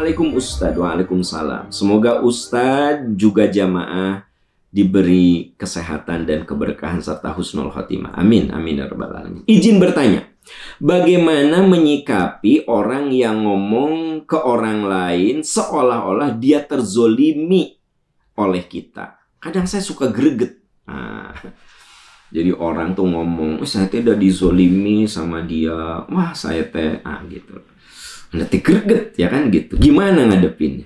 Assalamualaikum Ustadz. Waalaikumsalam. Semoga Ustadz juga jamaah diberi kesehatan dan keberkahan serta husnul khotimah. Amin. Amin ya rabbal alamin. Izin bertanya, bagaimana menyikapi orang yang ngomong ke orang lain seolah-olah dia terzolimi oleh kita? Kadang saya suka greget. Jadi orang tuh ngomong, saya tidak dizolimi sama dia. Wah, saya teh gitu. Anda greget ya kan gitu. Gimana ngadepinnya?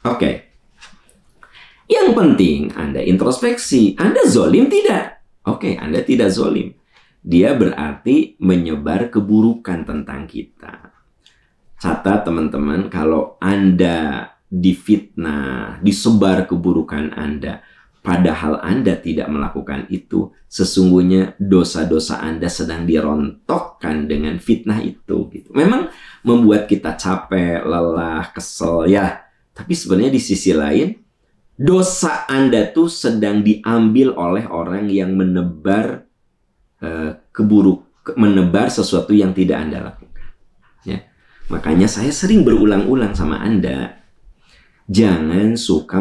Oke. Yang penting Anda introspeksi. Anda zolim tidak? Oke, Anda tidak zolim. Dia berarti menyebar keburukan tentang kita. Catat teman-teman, kalau Anda difitnah, disebar keburukan Anda, padahal Anda tidak melakukan itu, sesungguhnya dosa-dosa Anda sedang dirontokkan dengan fitnah itu. Gitu. Memang membuat kita capek, lelah, kesel ya. Tapi sebenarnya di sisi lain, dosa Anda tuh sedang diambil oleh orang yang menebar menebar sesuatu yang tidak Anda lakukan. Ya. Makanya saya sering berulang-ulang sama Anda, jangan suka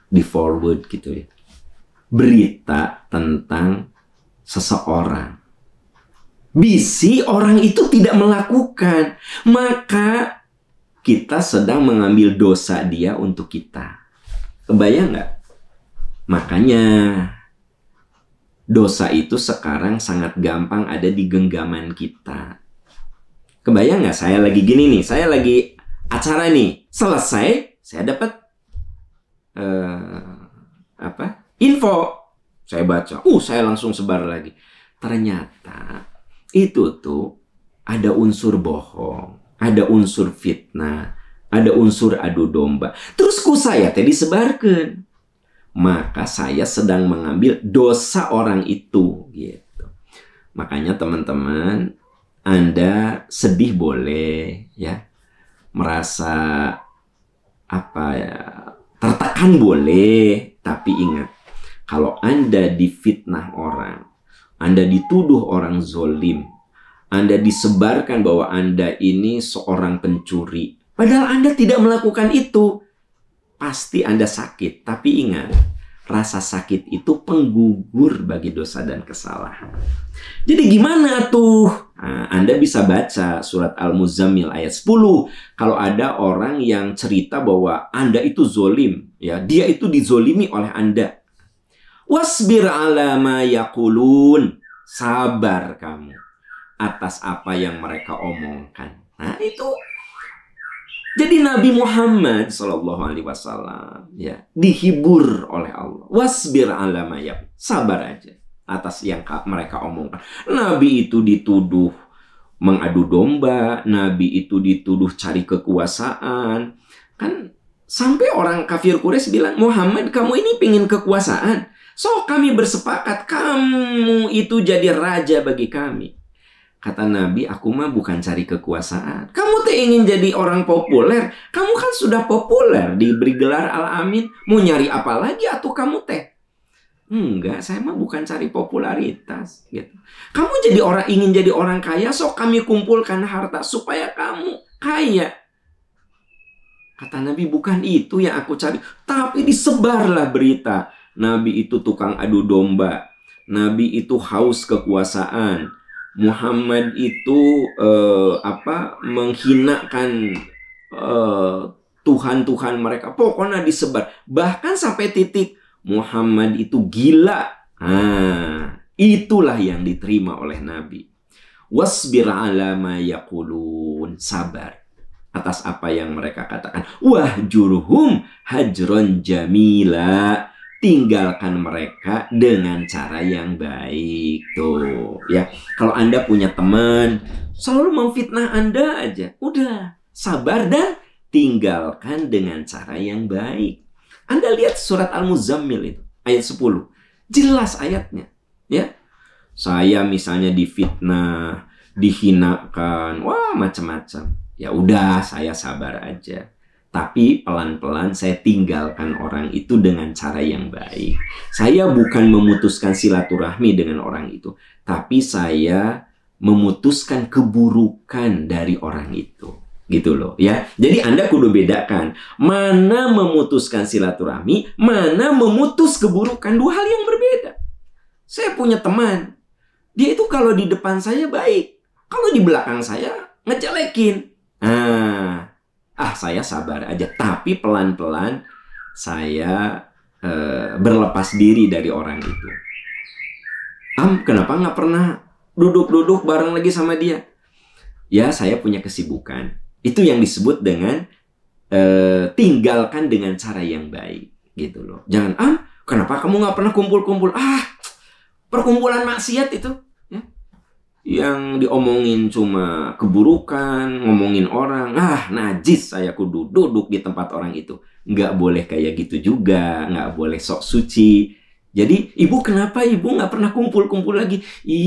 di forward gitu ya, berita tentang seseorang. Bisi orang itu tidak melakukan, maka kita sedang mengambil dosa dia untuk kita. Kebayang nggak? Makanya dosa itu sekarang sangat gampang ada di genggaman kita. Kebayang nggak? Saya lagi gini nih, saya lagi acara nih, selesai, saya dapat info, saya baca, saya langsung sebar lagi. Ternyata itu tuh ada unsur bohong, ada unsur fitnah, ada unsur adu domba. Terus saya tadi disebarkan, maka saya sedang mengambil dosa orang itu, gitu. Makanya teman-teman, Anda sedih boleh, ya, merasa tertekan boleh, tapi ingat, kalau Anda difitnah orang, Anda dituduh orang zolim, Anda disebarkan bahwa Anda ini seorang pencuri, padahal Anda tidak melakukan itu, pasti Anda sakit. Tapi ingat, rasa sakit itu penggugur bagi dosa dan kesalahan. Jadi gimana tuh? Anda bisa baca surat Al-Muzammil ayat 10. Kalau ada orang yang cerita bahwa Anda itu zolim, ya, dia itu dizolimi oleh Anda. Wasbir ala ma yaqulun. Sabar kamu atas apa yang mereka omongkan. Nah, itu. Jadi Nabi Muhammad SAW ya, dihibur oleh Allah. Wasbir ala ma yaqulun. Sabar aja atas yang mereka omongkan. Nabi itu dituduh mengadu domba, Nabi itu dituduh cari kekuasaan. Kan sampai orang kafir Quraisy bilang, Muhammad, kamu ini pingin kekuasaan. So kami bersepakat kamu itu jadi raja bagi kami. Kata Nabi, aku mah bukan cari kekuasaan. Kamu tuh ingin jadi orang populer. Kamu kan sudah populer, diberi gelar Al-Amin. Mau nyari apa lagi atuh kamu teh? Enggak, saya mah bukan cari popularitas gitu. Kamu ingin jadi orang kaya, sok kami kumpulkan harta supaya kamu kaya. Kata Nabi, bukan itu yang aku cari. Tapi disebarlah berita, Nabi itu tukang adu domba, Nabi itu haus kekuasaan, Muhammad itu menghinakan Tuhan-Tuhan mereka. Pokoknya disebar. Bahkan sampai titik Muhammad itu gila. Itulah yang diterima oleh Nabi. Wasbir ala ma yaqulun. Sabar atas apa yang mereka katakan. Wahjurhum hajron jamila. Tinggalkan mereka dengan cara yang baik. Tuh, ya. Kalau Anda punya teman selalu memfitnah Anda aja, udah, sabar dan tinggalkan dengan cara yang baik. Anda lihat surat Al-Muzammil itu, ayat 10. Jelas ayatnya. Ya, saya misalnya difitnah, dihinakan, wah macam-macam. Ya udah, saya sabar aja. Tapi pelan-pelan saya tinggalkan orang itu dengan cara yang baik. Saya bukan memutuskan silaturahmi dengan orang itu, tapi saya memutuskan keburukan dari orang itu. gitu loh ya. Jadi Anda kudu bedakan mana memutuskan silaturahmi, mana memutus keburukan, dua hal yang berbeda. Saya punya teman, dia itu kalau di depan saya baik, kalau di belakang saya ngejelekin. Saya sabar aja, tapi pelan-pelan saya berlepas diri dari orang itu. Kenapa nggak pernah duduk-duduk bareng lagi sama dia? Ya, saya punya kesibukan. Itu yang disebut dengan tinggalkan dengan cara yang baik, gitu loh. Jangan, kenapa kamu nggak pernah kumpul-kumpul? Perkumpulan maksiat itu. Ya. Yang diomongin cuma keburukan, ngomongin orang. Najis, saya kudu duduk di tempat orang itu. Nggak boleh kayak gitu juga, nggak boleh sok suci. Jadi, ibu kenapa ibu nggak pernah kumpul-kumpul lagi?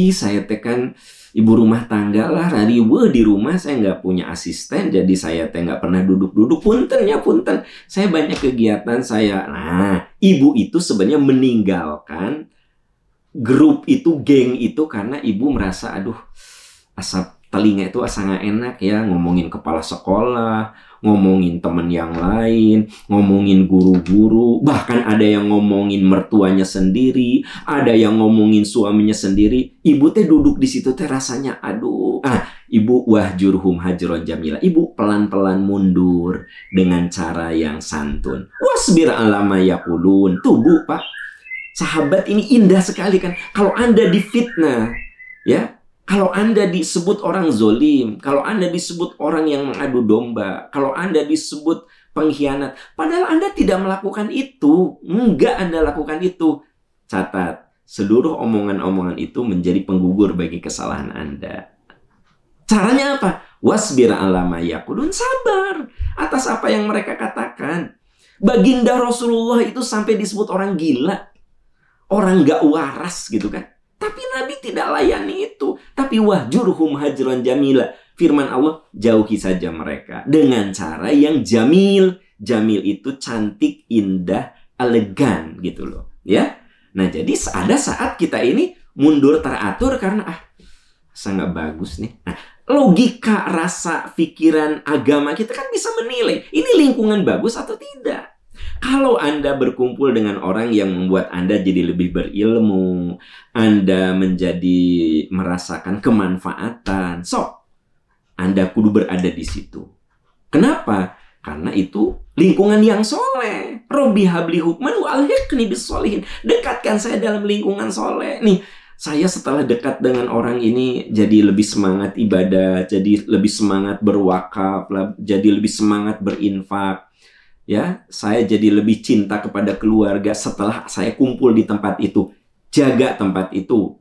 Saya tekan ibu rumah tangga lah, di rumah saya nggak punya asisten, jadi saya nggak pernah duduk-duduk. Punten ya punten, saya banyak kegiatan saya. Nah, ibu itu sebenarnya meninggalkan grup itu, geng itu, karena ibu merasa, asap telinga itu asa nggak enak ya, ngomongin kepala sekolah, ngomongin temen yang lain, ngomongin guru-guru, bahkan ada yang ngomongin mertuanya sendiri, ada yang ngomongin suaminya sendiri. Ibu teh duduk di situ teh rasanya ibu wahjurhum hajron jamila. Ibu pelan-pelan mundur dengan cara yang santun. Wasbir alama yaqulun. Tuh Bu, Pak, sahabat ini indah sekali kan. Kalau Anda difitnah, ya, kalau Anda disebut orang zolim, kalau Anda disebut orang yang mengadu domba, kalau Anda disebut pengkhianat, padahal Anda tidak melakukan itu. Enggak Anda lakukan itu. Catat, seluruh omongan-omongan itu menjadi penggugur bagi kesalahan Anda. Caranya apa? Wasbir alama yaqulun, sabar atas apa yang mereka katakan. Baginda Rasulullah itu sampai disebut orang gila, orang gak waras gitu kan. Tapi Nabi tidak layani itu. Tapi wahjurhum hajran jamila. Firman Allah, jauhi saja mereka dengan cara yang jamil. Jamil itu cantik, indah, elegan gitu loh. Ya. Nah, jadi ada saat kita ini mundur teratur karena sangat bagus nih. Nah, logika, rasa, pikiran, agama kita kan bisa menilai ini lingkungan bagus atau tidak. Kalau Anda berkumpul dengan orang yang membuat Anda jadi lebih berilmu, Anda menjadi merasakan kemanfaatan, Anda kudu berada di situ. Kenapa? Karena itu lingkungan yang soleh. Robbi habli hukman wa alhiqni bis sholihin. Dekatkan saya dalam lingkungan soleh. Nih, saya setelah dekat dengan orang ini jadi lebih semangat ibadah, jadi lebih semangat berwakaf, jadi lebih semangat berinfak. Ya, saya jadi lebih cinta kepada keluarga setelah saya kumpul di tempat itu. Jaga tempat itu.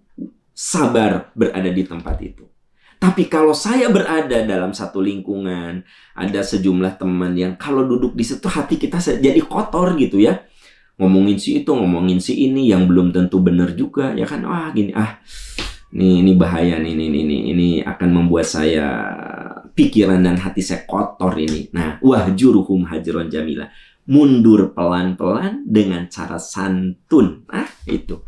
Sabar berada di tempat itu. Tapi kalau saya berada dalam satu lingkungan, ada sejumlah teman yang kalau duduk di situ hati kita jadi kotor gitu ya. Ngomongin si itu, ngomongin si ini yang belum tentu benar juga, ya kan? Ini bahaya nih, ini akan membuat saya pikiran dan hati saya kotor ini. Nah, wahjuruhum hajron jamila. Mundur pelan-pelan dengan cara santun. Itu.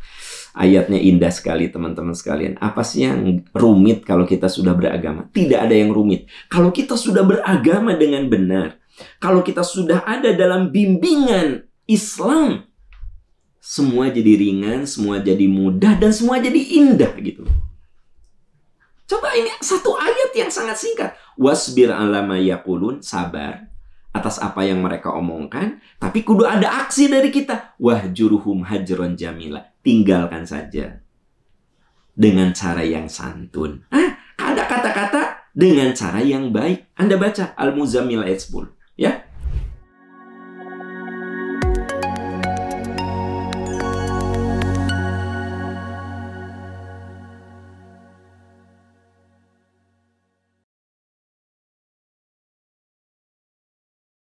Ayatnya indah sekali teman-teman sekalian. Apa sih yang rumit kalau kita sudah beragama? Tidak ada yang rumit. Kalau kita sudah beragama dengan benar, kalau kita sudah ada dalam bimbingan Islam, semua jadi ringan, semua jadi mudah, dan semua jadi indah gitu. Coba ini satu ayat yang sangat singkat. Wasbir alama yaqulun, sabar atas apa yang mereka omongkan, tapi kudu ada aksi dari kita. Wahjuruhum hajron jamila, tinggalkan saja dengan cara yang santun. Ada kata-kata dengan cara yang baik. Anda baca Al-Muzammil ayat 10.